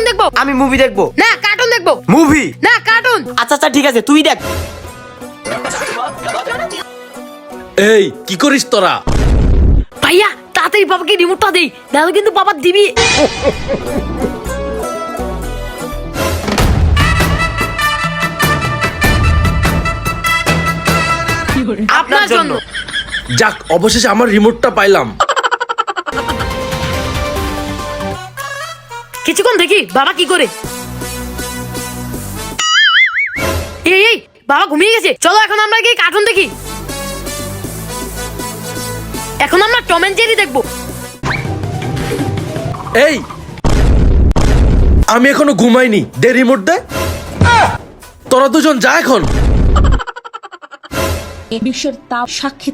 দেখবো। আমি মুভি দেখবো। না কার্টুন দেখবো। মুভি না কার্টুন। আচ্ছা আচ্ছা ঠিক আছে, তুই দেখ। এই কি করিস তোরা? ভাইয়া তাড়াতাড়ি বাবাকে রিমোটটা দেই, নাহলে কিন্তু বাবা দিবি। আপনার জন্য। যাক, অবশেষে আমার রিমোটটা পাইলাম। কিছুক্ষণ দেখি বাবা কি করে। এই এই বাবা ঘুমিয়ে গেছে, চলো এখন আমরা কি কার্টুন দেখি। এখন আমরা টম এন্ড জেরি দেখবো। এই আমি এখনো ঘুমাইনি, দে রিমোট দে। তোরা দুজন যা এখন। বিশ্বের তাপ সাক্ষী